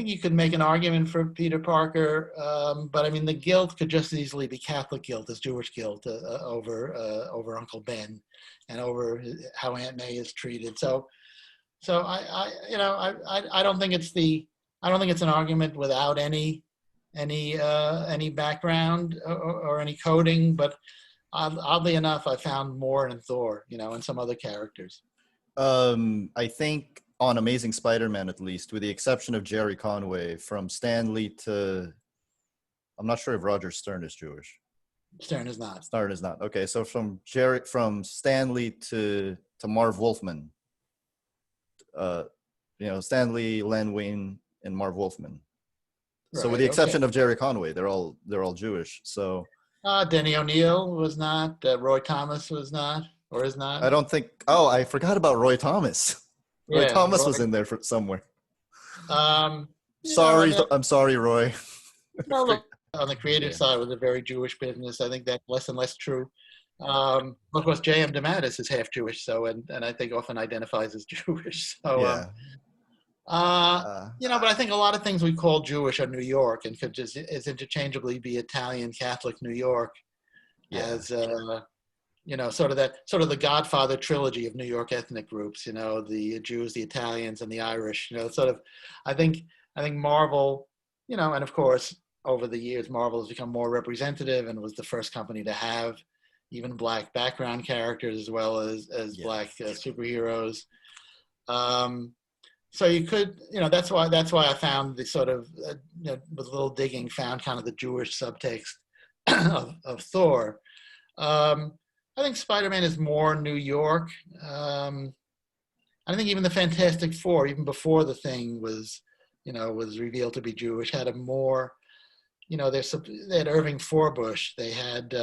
you could make an argument for Peter Parker, but I mean the guilt could just as easily be Catholic guilt as Jewish guilt over Uncle Ben and over how Aunt May is treated. So I don't think it's an argument without any background or any coding, but oddly enough, I found more in Thor, and some other characters. I think on Amazing Spider-Man, at least, with the exception of Jerry Conway, from Stan Lee to, I'm not sure if Roger Stern is Jewish. Stern is not. Stern is not. Okay, so from Stan Lee to Marv Wolfman, Stan Lee, Len Wein, and Marv Wolfman. So with the exception of Jerry Conway, they're all Jewish. So Denny O'Neil was not. Roy Thomas was not, or is not. I don't think. Oh, I forgot about Roy Thomas. Roy Thomas was in there somewhere. Sorry, I'm sorry, Roy. Well, look, on the creative side, it was a very Jewish business. I think that's less and less true. Of course, J.M. DeMatteis is half Jewish, so and I think often identifies as Jewish. So, yeah. but I think a lot of things we call Jewish are New York and could just as interchangeably be Italian, Catholic, New York, as sort of the Godfather trilogy of New York ethnic groups. The Jews, the Italians, and the Irish. I think Marvel, and of course over the years Marvel has become more representative and was the first company to have even Black background characters as well as Black superheroes. So you could, that's why I found the sort of, with a little digging, found kind of the Jewish subtext of Thor. I think Spider-Man is more New York. I think even the Fantastic Four, even before the Thing was revealed to be Jewish, had a more, they had Irving Forbush. They had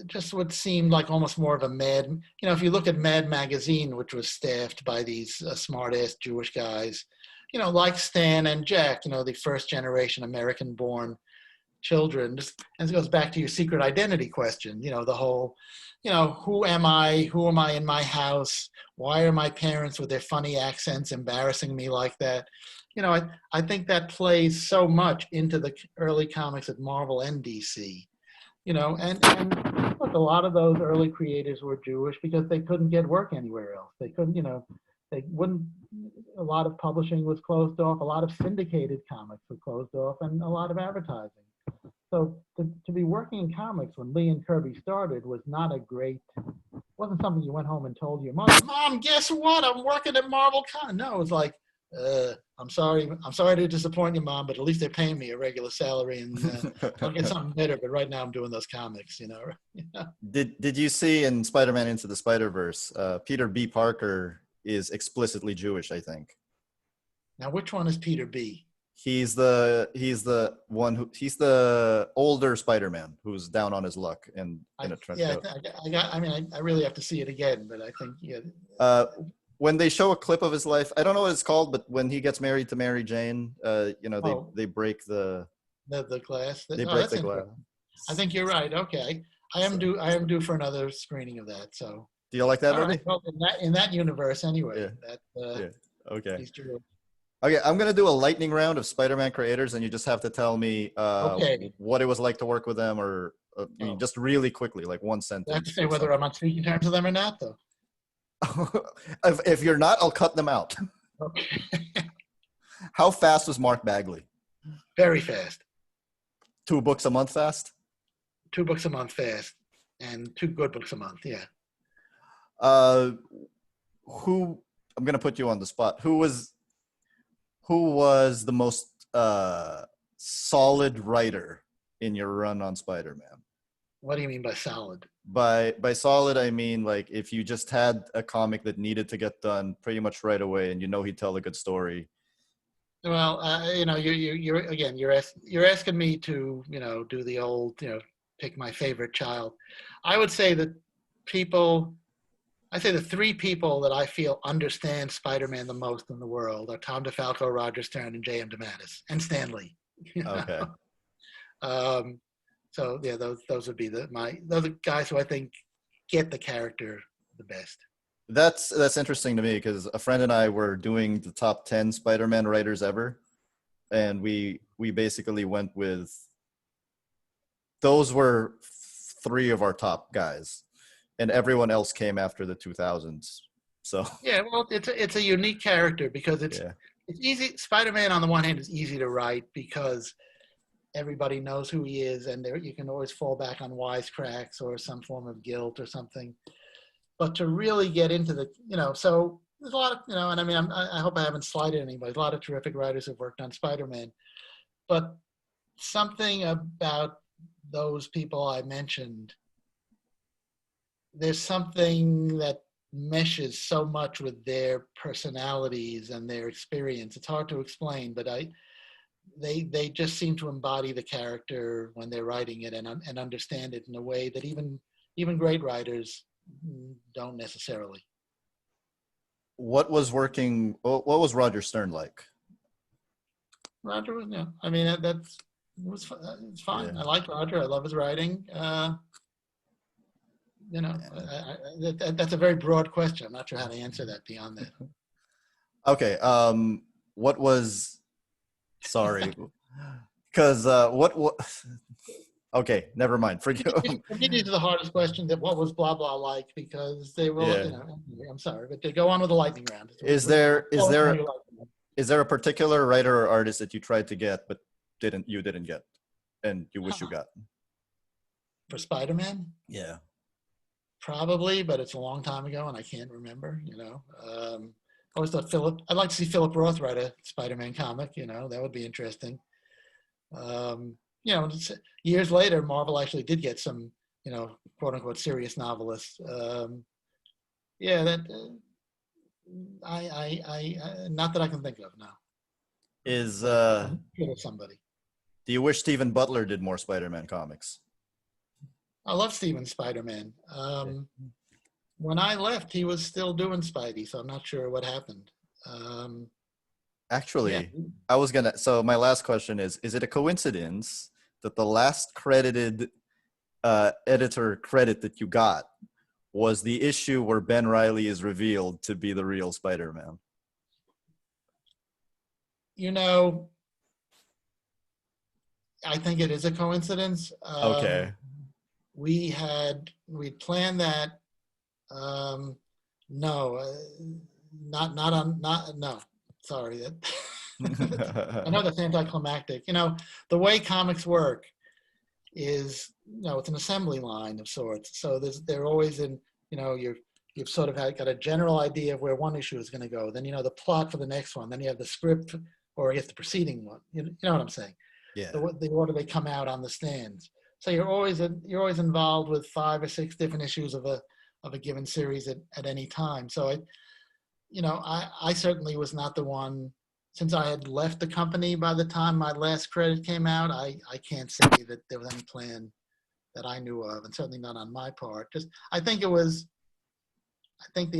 just what seemed like almost more of a Mad, if you look at Mad Magazine, which was staffed by these smart-ass Jewish guys, like Stan and Jack, the first generation American-born children. And it goes back to your secret identity question, the whole, who am I? Who am I in my house? Why are my parents with their funny accents embarrassing me like that? I think that plays so much into the early comics at Marvel and DC. And look, a lot of those early creators were Jewish because they couldn't get work anywhere else. They couldn't, they wouldn't, a lot of publishing was closed off, a lot of syndicated comics were closed off, and a lot of advertising. So to be working in comics when Lee and Kirby started was not wasn't something you went home and told your mother, Mom, guess what? I'm working at Marvel Con. No, it was like, I'm sorry to disappoint you, Mom, but at least they're paying me a regular salary and I'll get something better. But right now I'm doing those comics, Did you see in Spider-Man Into the Spider-Verse, Peter B. Parker is explicitly Jewish, I think. Now, which one is Peter B? He's the older Spider-Man who's down on his luck in a trench coat. I really have to see it again, but I think when they show a clip of his life, I don't know what it's called, but when he gets married to Mary Jane, they break the glass. They break the glass. I think you're right. Okay, I am due for another screening of that. So do you like that movie? Right. Well, in that universe, anyway. Yeah. Okay. He's true. Okay, I'm gonna do a lightning round of Spider-Man creators, and you just have to tell me what it was like to work with them, or just really quickly, like one sentence. I have to say whether I'm on speaking terms with them or not, though. If you're not, I'll cut them out. Okay. How fast was Mark Bagley? Very fast. 2 books a month fast? 2 books a month fast, and 2 good books a month. Yeah. Who? I'm gonna put you on the spot. Who was the most solid writer in your run on Spider-Man? What do you mean by solid? By solid, I mean like if you just had a comic that needed to get done pretty much right away, and you know he'd tell a good story. Well, you're again, you're asking me to, do the old, pick my favorite child. I would say that people, I say the three people that I feel understand Spider-Man the most in the world are Tom DeFalco, Roger Stern, and J.M. DeMatteis, and Stan Lee. Okay. Um, so yeah, those would be those are guys who I think get the character the best. That's interesting to me because a friend and I were doing the top 10 Spider-Man writers ever, and we basically went with those were three of our top guys, and everyone else came after the 2000s. So Yeah, well, it's a unique character because yeah, it's easy. Spider-Man on the one hand is easy to write because everybody knows who he is, and there you can always fall back on wisecracks or some form of guilt or something. But to really get into so there's a lot of, and I mean, I hope I haven't slighted anybody. A lot of terrific writers have worked on Spider-Man, but something about those people I mentioned, there's something that meshes so much with their personalities and their experience. It's hard to explain, but they just seem to embody the character when they're writing it and understand it in a way that even great writers don't necessarily. what was working? What was Roger Stern like? Roger, I mean it's fine. Yeah. I like Roger. I love his writing. That's a very broad question. I'm not sure how to answer that beyond that. Okay. What was? Sorry, because what? Okay, never mind. Forgive. For me, these are the hardest questions. That what was blah blah like because they were. Yeah. I'm sorry, but to go on with the lightning round. Is there a particular writer or artist that you tried to get but you didn't get, and you wish you got? For Spider-Man? Yeah. Probably, but it's a long time ago and I can't remember. I always thought I'd like to see Philip Roth write a Spider-Man comic. That would be interesting. Years later, Marvel actually did get some, quote unquote serious novelists. I not that I can think of now. Is Somebody. Do you wish Stephen Butler did more Spider-Man comics? I love Steven Spider-Man. When I left, he was still doing Spidey, so I'm not sure what happened. Actually, yeah. So my last question is it a coincidence that the last credited editor credit that you got was the issue where Ben Reilly is revealed to be the real Spider-Man? I think it is a coincidence. Okay. We planned that. No, no. Sorry. I know that's anticlimactic. The way comics work is, it's an assembly line of sorts. So they're always in, you've sort of got a general idea of where one issue is going to go. Then, the plot for the next one. Then you have the script, or I guess the preceding one. You know what I'm saying? Yeah. The order they come out on the stands. So you're always involved with 5 or 6 different issues of a given series at any time. So I certainly was not the one. Since I had left the company by the time my last credit came out, I can't say that there was any plan that I knew of, and certainly not on my part. I think the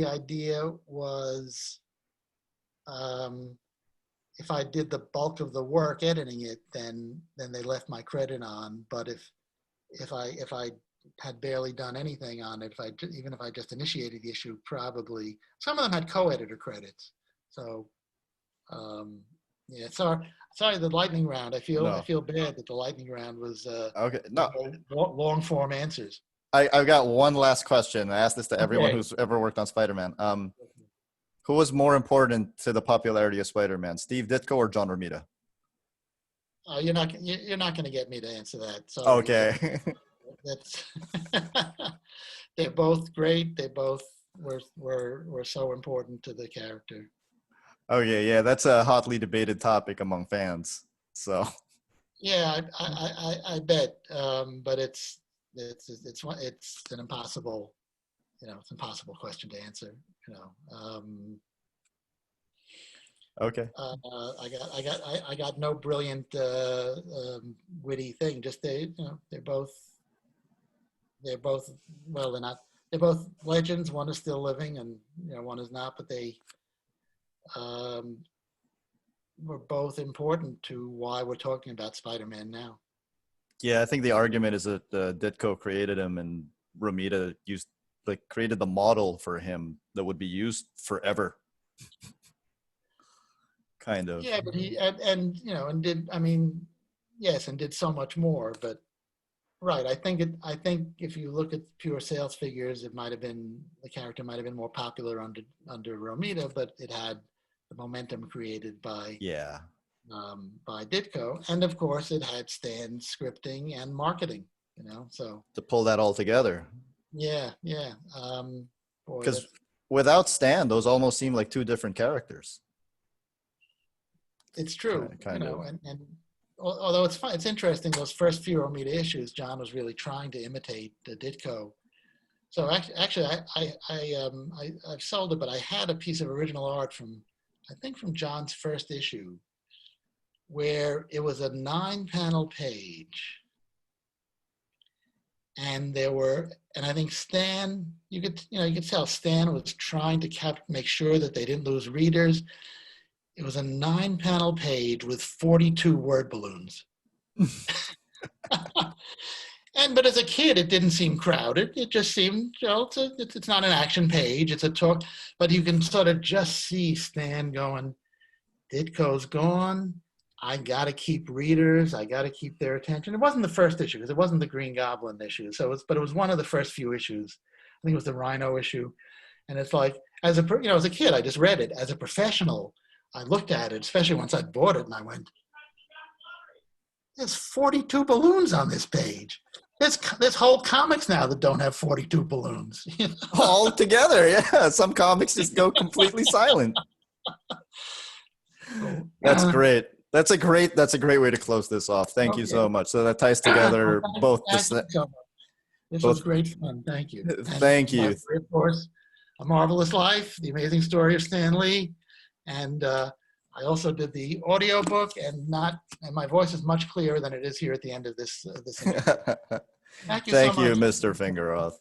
idea was, if I did the bulk of the work editing it, then they left my credit on. But if I had barely done anything on it, even if I just initiated the issue, probably some of them had co-editor credits. So sorry, the lightning round. I feel bad that the lightning round was okay. No, long form answers. I've got one last question. I asked this to everyone who's ever worked on Spider-Man. Who was more important to the popularity of Spider-Man, Steve Ditko or John Romita? You're not going to get me to answer that. Sorry. Okay. That's they're both great. They both were so important to the character. Okay, yeah, that's a hotly debated topic among fans. So yeah, I bet, but it's it's an impossible, it's an impossible question to answer. Okay. I got no brilliant, witty thing. Just they're both well, they're both legends. One is still living, and one is not. But they were both important to why we're talking about Spider-Man now. Yeah, I think the argument is that Ditko created him, and Romita created the model for him that would be used forever. Kind of. Yeah, but he and did, I mean, yes, and did so much more. But right, I think if you look at pure sales figures, the character might have been more popular under Romita, but it had the momentum created by Ditko, and of course it had Stan's scripting and marketing. So to pull that all together. Yeah. Because without Stan, those almost seem like two different characters. It's true, kind of. And although it's fun, it's interesting. Those first few Romita issues, John was really trying to imitate Ditko. So actually, I've sold it, but I had a piece of original art from John's first issue, where it was a 9-panel page, and I think Stan, you could tell Stan was trying to make sure that they didn't lose readers. It was a 9-panel page with 42 word balloons. But as a kid, it didn't seem crowded. It just seemed, it's not an action page. It's a talk, but you can sort of just see Stan going, Ditko's gone. I got to keep readers. I got to keep their attention. It wasn't the first issue, because it wasn't the Green Goblin issue. But it was one of the first few issues. I think it was the Rhino issue. And it's like, as a kid, I just read it. As a professional, I looked at it, especially once I bought it, and I went, there's 42 balloons on this page. There's whole comics now that don't have 42 balloons. All together, yeah. Some comics just go completely silent. That's great. That's a great way to close this off. Thank you so much. So that ties together both. This was great fun. Thank you. Thank you. Of course, A Marvelous Life, The Amazing Story of Stan Lee. And I also did the audio book, and my voice is much clearer than it is here at the end of this interview. Thank you so much. Mr. Fingeroth.